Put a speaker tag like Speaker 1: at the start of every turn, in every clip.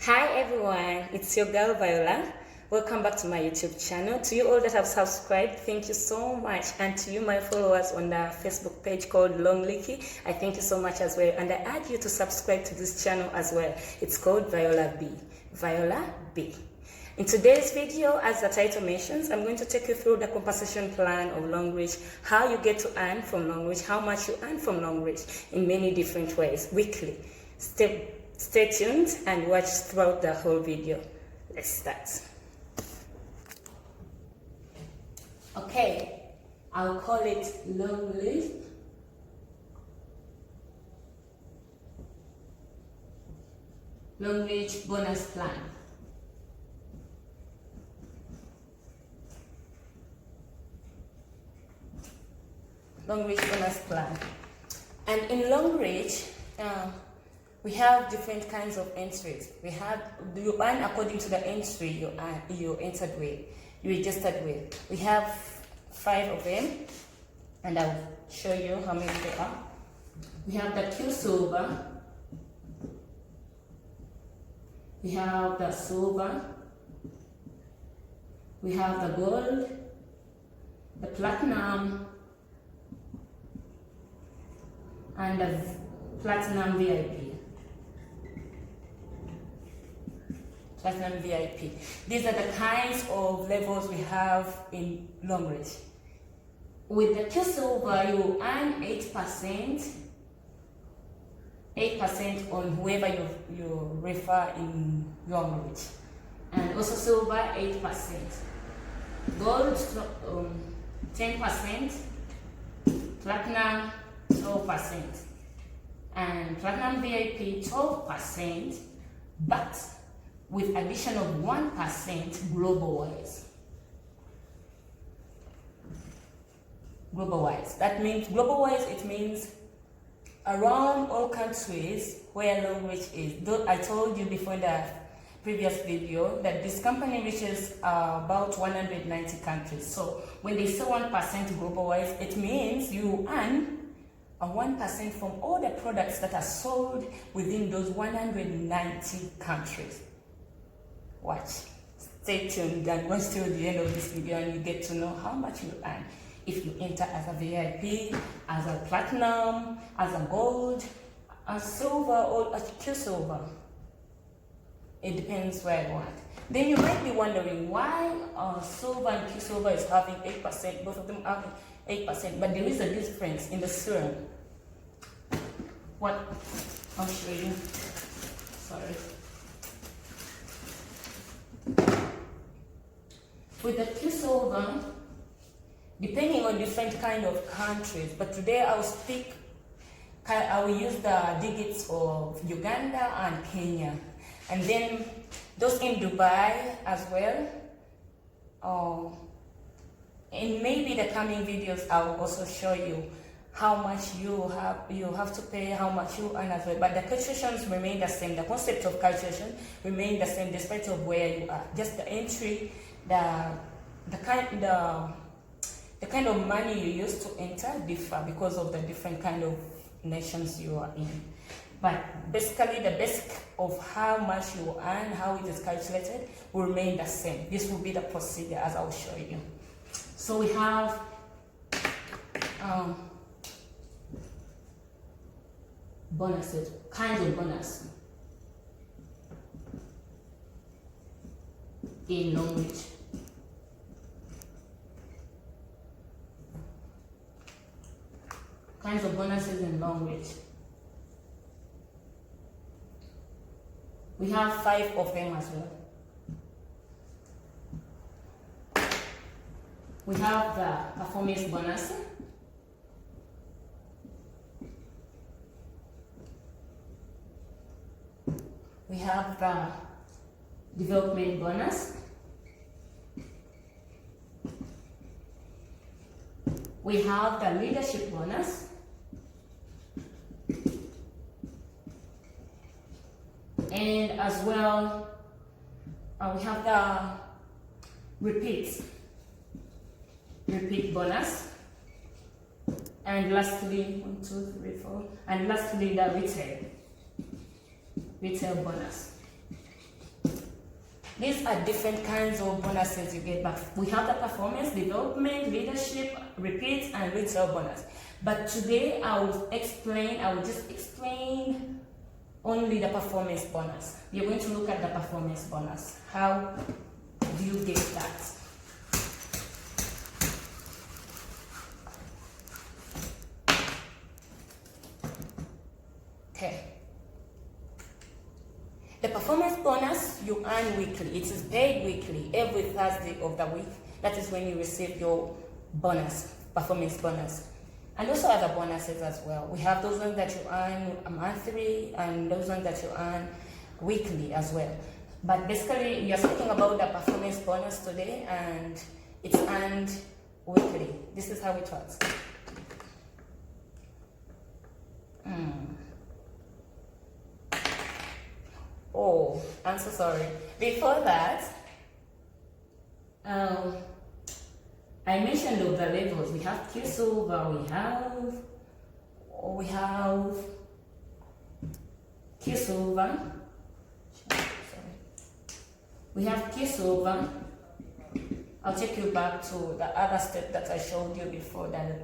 Speaker 1: Hi everyone, it's your girl Viola. Welcome back to my YouTube channel. To you all that have subscribed, thank you so much. And to you, my followers on the Facebook page called Longrich, I thank you so much as well. And I urge you to subscribe to this channel as well. It's called Viola B. Viola B. In today's video, as the title mentions, I'm going to take you through the compensation plan of Longrich, how you get to earn from Longrich, how much you earn from Longrich in many different ways, weekly. Stay tuned and watch throughout the whole video. Let's start. Okay, I'll call it Longrich. Longrich bonus plan. Longrich bonus plan. And in Longrich, we have different kinds of entries. You earn according to the entry you entered with, you registered with. We have 5 of them, and I'll show you how many there are. We have the Q silver, we have the silver, we have the gold, the platinum, and the platinum VIP. Platinum VIP. These are the kinds of levels we have in Longrich. With the Q silver, you earn 8% on whoever you refer in Longrich. And also silver, 8%. Gold, 10%. Platinum, 12%. And platinum VIP, 12%, but with addition of 1% global-wise. Global-wise. That means global-wise, it means around all countries where Longrich is. Though I told you before in the previous video that this company reaches about 190 countries. So when they say 1% global-wise, it means you earn a 1% from all the products that are sold within those 190 countries. Watch, stay tuned and watch till the end of this video and you get to know how much you earn if you enter as a VIP, as a platinum, as a gold, a silver, or a Q silver. It depends where you want. Then you might be wondering why silver and Q silver is having 8%, both of them having 8%, but there is a difference in the serum. What? I'll show you. Sorry. With the Q silver, depending on different kind of countries, but today I will use the digits of Uganda and Kenya, and then those in Dubai as well. In maybe the coming videos, I will also show you how much you have to pay, how much you earn as well. But the calculations remain the same. The concept of calculation remain the same despite of where you are. Just the entry, the kind of money you use to enter differ because of the different kind of nations you are in. But basically the basic of how much you earn, how it is calculated, will remain the same. This will be the procedure as I will show you. So we have bonuses, kinds of bonus in Longrich. Kinds of bonuses in Longrich. We have 5 of them as well. We have the performance bonus. We have the development bonus. We have the leadership bonus. And as well, we have the repeat bonus. And lastly, 1, 2, 3, 4. And lastly, the retail bonus. These are different kinds of bonuses you get back. We have the performance, development, leadership, repeat, and retail bonus. But today I will just explain only the performance bonus. You're going to look at the performance bonus. How do you get that? Okay. The performance bonus you earn weekly. It is paid weekly, every Thursday of the week. That is when you receive your bonus, performance bonus. And also other bonuses as well. We have those ones that you earn monthly and those ones that you earn weekly as well. But basically, we are speaking about the performance bonus today, and it's earned weekly. This is how it works. Oh, I'm so sorry. Before that, I mentioned of the levels. We have Q silver, we have Q silver. Sorry. We have Q silver. I'll take you back to the other step that I showed you before, the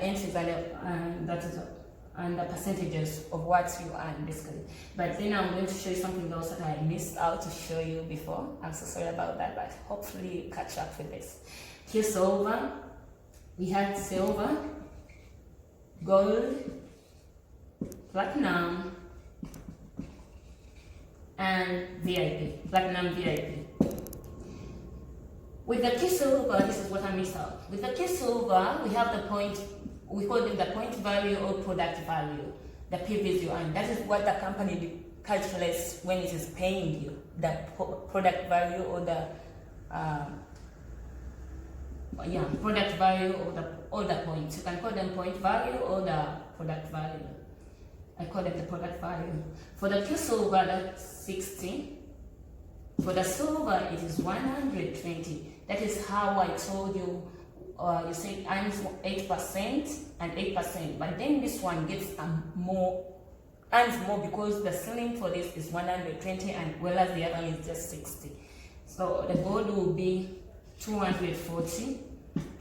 Speaker 1: entries and the percentages of what you earn basically. But then I'm going to show you something else that I missed out to show you before. I'm so sorry about that, but hopefully you catch up with this. Here silver, we had silver, gold, platinum, and VIP, platinum VIP. With the Q silver, this is what I missed out. With the Q silver, we have the point. We call it the point value or product value, the PVs you earn. That is what the company calculates when it is paying you, the product value or the product value or the points. You can call them point value or the product value. I call it the product value. For the Q silver, that's 60. For the silver, it is 120. That is how I told you. You say earns 8% and 8%, but then this one gets earns more because the ceiling for this is 120, and whereas the other one is just 60. So the gold will be 240,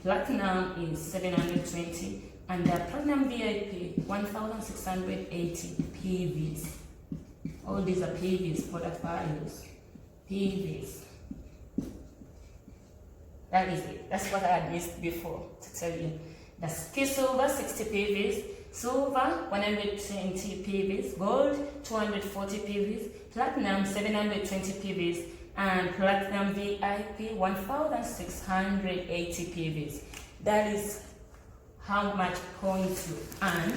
Speaker 1: platinum is 720, and the platinum VIP 1680 PVs. All these are PVs, product values, PVs. That is it. That's what I had missed before to tell you. The Q silver 60 PVs, silver 120 PVs, gold 240 PVs, platinum 720 PVs, and platinum VIP 1680 PVs. That is how much points you earn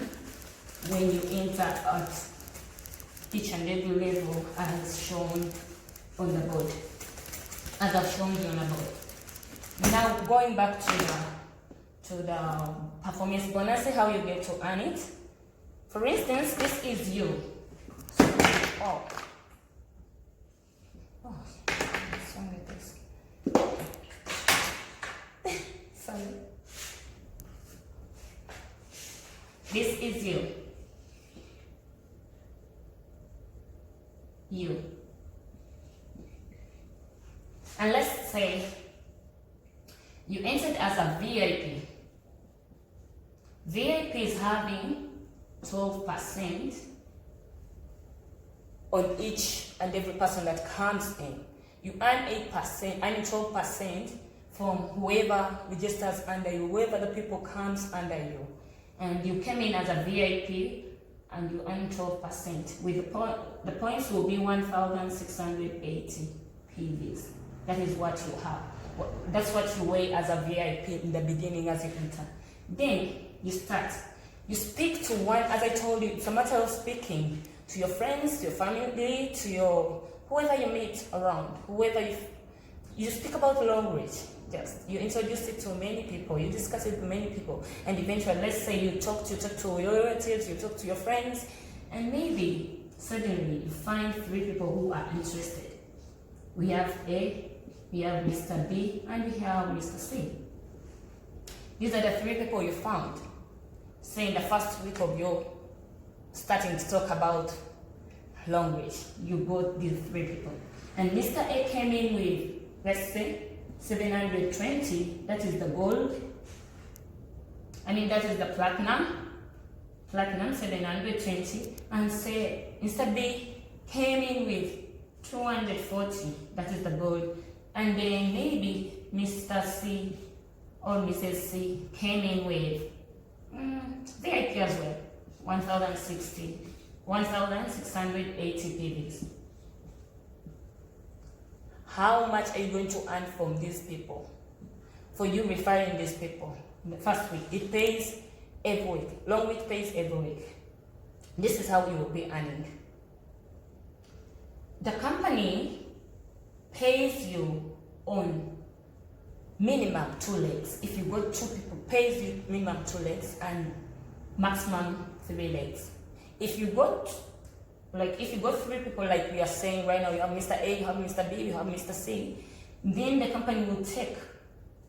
Speaker 1: when you enter at each and every level as shown on the board, as I've shown you on the board. Now going back to the performance bonus, how you get to earn it. For instance, this is you. Oh, what's wrong with this? Sorry. This is you. You. And let's say you entered as a VIP. VIP is having 12% on each and every person that comes in. You earn 8%, I mean 12% from whoever registers under you, whoever the people comes under you. And you came in as a VIP and you earn 12%. With the points will be 1680 PVs. That is what you have. That's what you weigh as a VIP in the beginning as you enter. Then you start. You speak to one, as I told you, it's a matter of speaking to your friends, to your family, to your whoever you meet around, whoever you speak about Longrich. Just you introduce it to many people, you discuss it with many people, and eventually, let's say you talk to your relatives, you talk to your friends, and maybe suddenly you find 3 people who are interested. We have A, we have Mr. B, and we have Mr. C. These are the 3 people you found. Say in the first week of your starting to talk about Longrich, you got these 3 people. And Mr. A came in with, let's say, 720, that is the gold. That is the platinum 720, and say Mr. B came in with 240, that is the gold, and then maybe Mr. C or Mrs. C came in with VIP as well, 1,680 PVs. How much are you going to earn from these people? For you referring these people in the first week, it pays every week. Longrich pays every week. This is how you will be earning. The company pays you on minimum 2 legs. If you got 2 people, pays you minimum 2 legs and maximum 3 legs. If you got 3 people, like we are saying right now, you have Mr. A, you have Mr. B, you have Mr. C, then the company will take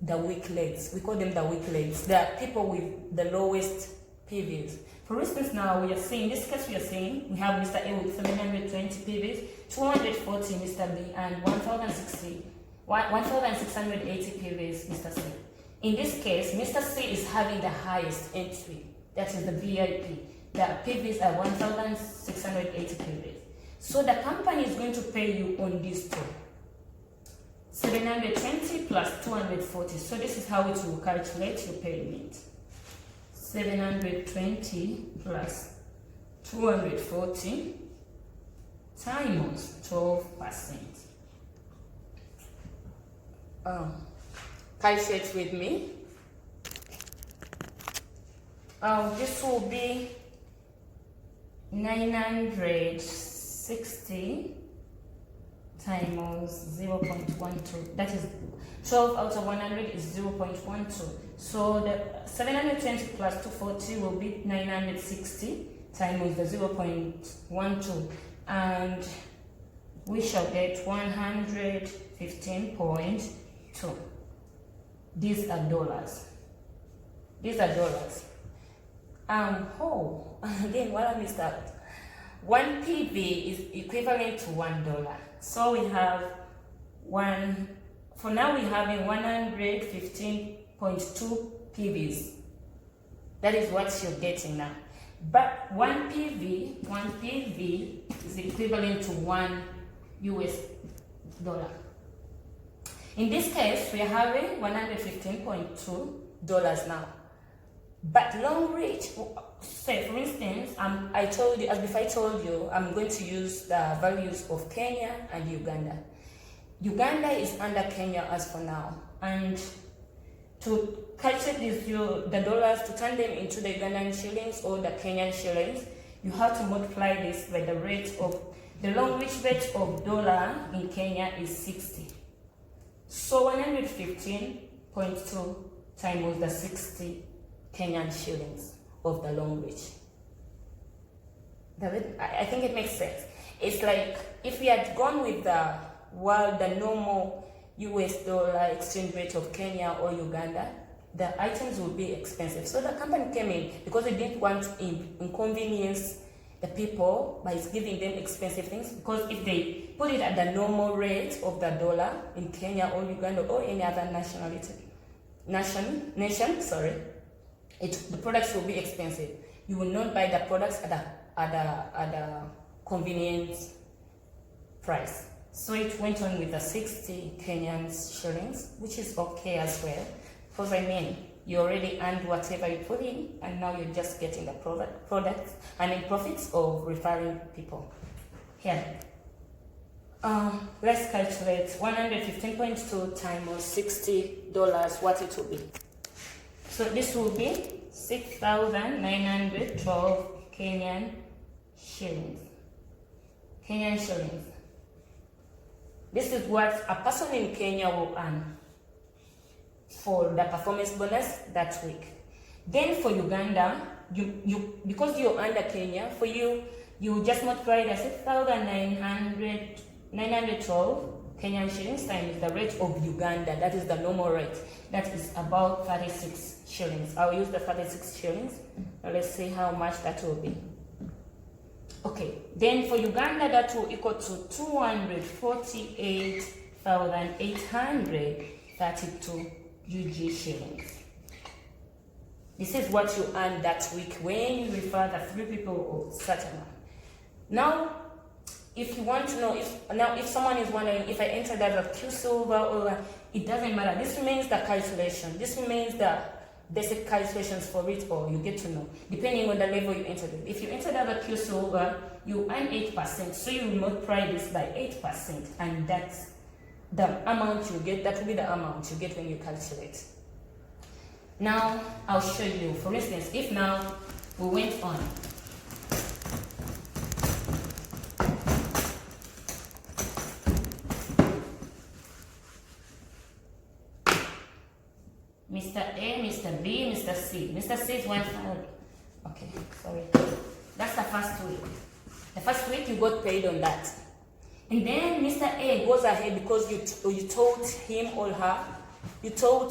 Speaker 1: the weak legs. We call them the weak legs. They are people with the lowest PVs. For instance, now we are seeing, in this case we are seeing, we have Mr. A with 720 PVs, 240 Mr. B, and 1,680 PVs Mr. C. In this case, Mr. C is having the highest entry, that is the VIP. The PVs are 1,680 PVs. So the company is going to pay you on these two. 720 plus 240. So this is how it will calculate your payment. 720 plus 240 times 12%. Calculate with me. This will be 960 times 0.12. That is 12 out of 100 is 0.12. So the 720 plus 240 will be 960 times the 0.12, and we shall get 115.2. These are dollars. Again, what I missed out. 1 PV is equivalent to $1. So we have for now we have 115.2 PVs. That is what you're getting now. But 1 PV is equivalent to $1 US. In this case, we are having $115.2 now. But Longrich, say for instance, I told you, I'm going to use the values of Kenya and Uganda. Uganda is under Kenya as for now, and to calculate the dollars, to turn them into the Ugandan shillings or the Kenyan shillings, you have to multiply this by the Longrich rate of dollar in Kenya is 60. So 115.2 times the 60 Kenyan shillings of the Longrich. I think it makes sense. It's like if we had gone with the normal US dollar exchange rate of Kenya or Uganda, the items would be expensive. So the company came in because they didn't want to inconvenience the people by giving them expensive things, because if they put it at the normal rate of the dollar in Kenya or Uganda or any other nation, the products will be expensive. You will not buy the products at a convenient price. So it went on with the 60 Kenyan shillings, which is okay as well, because you already earned whatever you put in, and now you're just getting the products and in profits of referring people. Here, let's calculate 115.2 times $60, what it will be. So this will be 6,912 Kenyan shillings. This is what a person in Kenya will earn for the performance bonus that week. Then for Uganda, because you're under Kenya, for you just multiply the 6,912 Kenyan shillings times the rate of Uganda. That is the normal rate. That is about 36 shillings. I'll use the 36 shillings. Now let's see how much that will be. Okay, then for Uganda, that will equal to 248,832 UG shillings. This is what you earn that week when you refer the 3 people of such amount. Now, if you want to know, if someone is wondering if I entered as a Q silver or it doesn't matter. This remains the calculation. This remains the basic calculations for it, or you get to know depending on the level you entered it. If you entered as a Q silver, you earn 8%, so you multiply this by 8%, and that's the amount you get. That will be the amount you get when you calculate. Now I'll show you. For instance, if now we went on Mr. A, Mr. B, Mr. C. Mr. C is 1,000. Okay, sorry. That's the first week. The first week you got paid on that. And then Mr. A goes ahead because you told him or her, to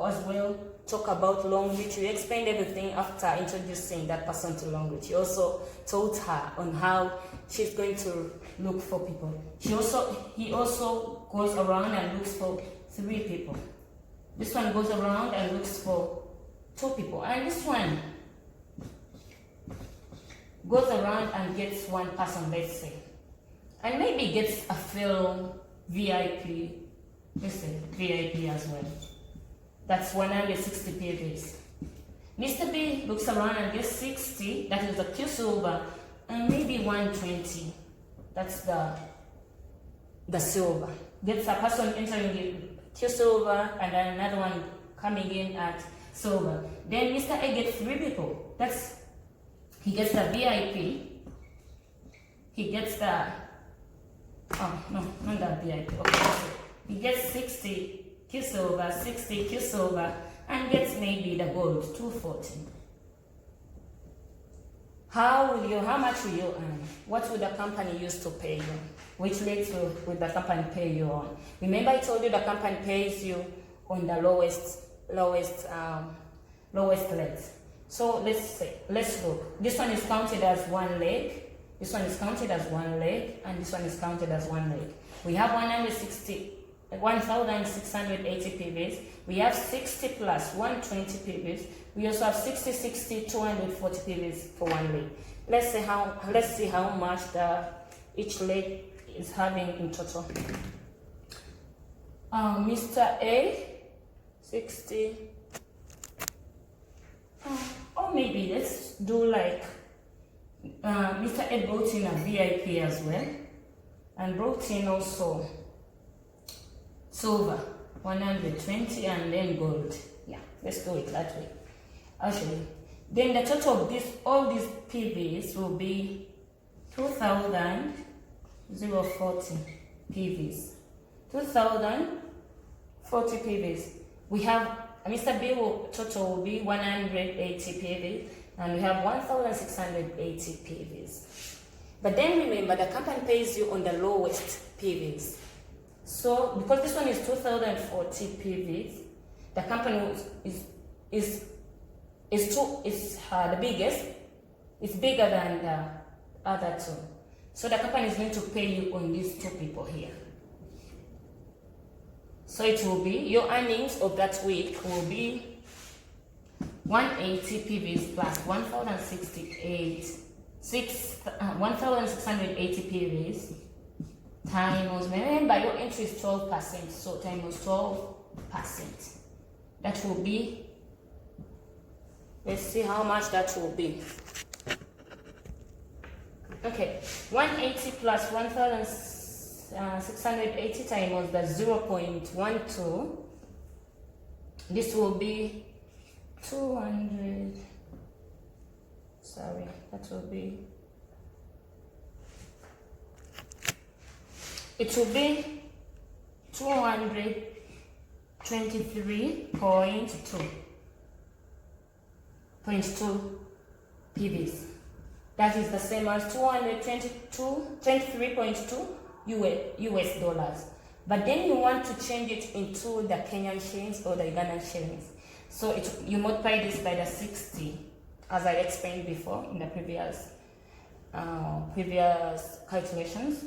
Speaker 1: as well talk about Longrich. You explained everything after introducing that person to Longrich. You also told her on how she's going to look for people. He also goes around and looks for 3 people. This one goes around and looks for 2 people, and this one goes around and gets 1 person, let's say, and maybe gets a full VIP, let's say VIP as well. That's 160 PVs. Mr. B looks around and gets 60, that is the Q silver, and maybe 120, that's the silver. Gets a person entering the Q silver and then another one coming in at silver. Then Mr. A gets 3 people. He gets the VIP. He gets the not the VIP. Okay, he gets 60 Q silver, 60 Q silver, and gets maybe the gold 240. How much will you earn? What will the company use to pay you? Which rates will the company pay you on? Remember I told you the company pays you on the lowest rate. So let's look. This one is counted as 1 leg. This one is counted as 1 leg, and this one is counted as 1 leg. We have 1,680 PVs. We have 60 plus 120 PVs. We also have 60, 240 PVs for 1 leg. Let's see how much each leg is having in total. Mr. A, 60. Or maybe let's do like Mr. A brought in a VIP as well, and brought in also silver 120 and then gold. Yeah, let's do it that way. Actually, then the total of all these PVs will be 2,040 PVs. 2,040 PVs. We have Mr. B total will be 180 PVs, and we have 1,680 PVs. But then remember, the company pays you on the lowest PVs. So because this one is 2,040 PVs, the company is the biggest. It's bigger than the other 2. So the company is going to pay you on these 2 people here. So it will be, your earnings of that week will be 180 PVs plus 1,680 PVs times, remember your entry is 12%, so times 12%. That will be, let's see how much that will be. Okay, 180 plus 1,680 times the 0.12. This will be 200. Sorry, that will be. It will be 223.2 PVs. That is the same as 23.2 US dollars. But then you want to change it into the Kenyan shillings or the Ugandan shillings. So you multiply this by the 60, as I explained before in the previous previous calculations.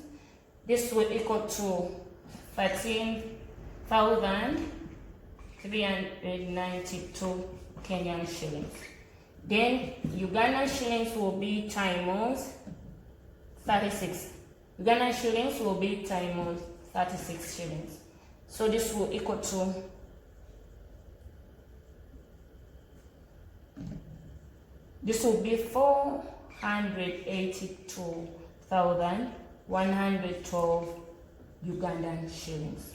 Speaker 1: This will equal to 13,392 Kenyan shillings. Then Ugandan shillings will be times 36. Ugandan shillings will be times 36 shillings. So this will equal to this will be 482,112 Ugandan shillings.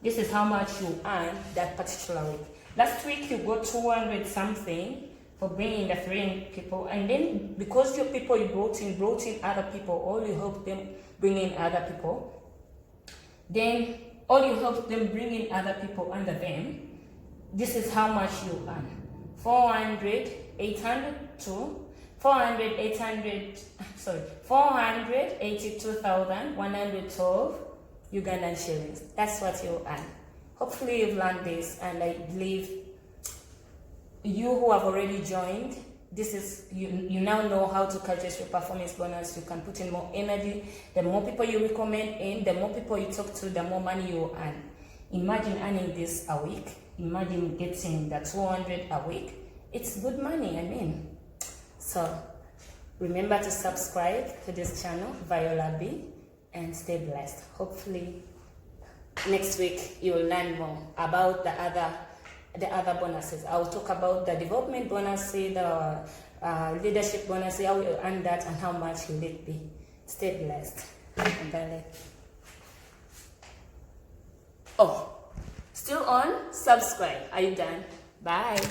Speaker 1: This is how much you earn that particular week. Last week you got 200 something for bringing the 3 people, and then because your people you brought in other people, all you help them bring in other people, then all you help them bring in other people under them. This is how much you earn. 482,112 Ugandan shillings. That's what you earn. Hopefully you've learned this, and I believe you who have already joined, this is you now know how to calculate your performance bonus. You can put in more energy. The more people you recommend in, the more people you talk to, the more money you earn. Imagine earning this a week. Imagine getting the 200 a week. It's good money, I mean. So remember to subscribe to this channel, Viola B, and stay blessed. Hopefully next week you will learn more about the other bonuses. I will talk about the development bonus, the leadership bonus, how you earn that and how much will it be. Stay blessed. Oh, still on? Subscribe. Are you done? Bye.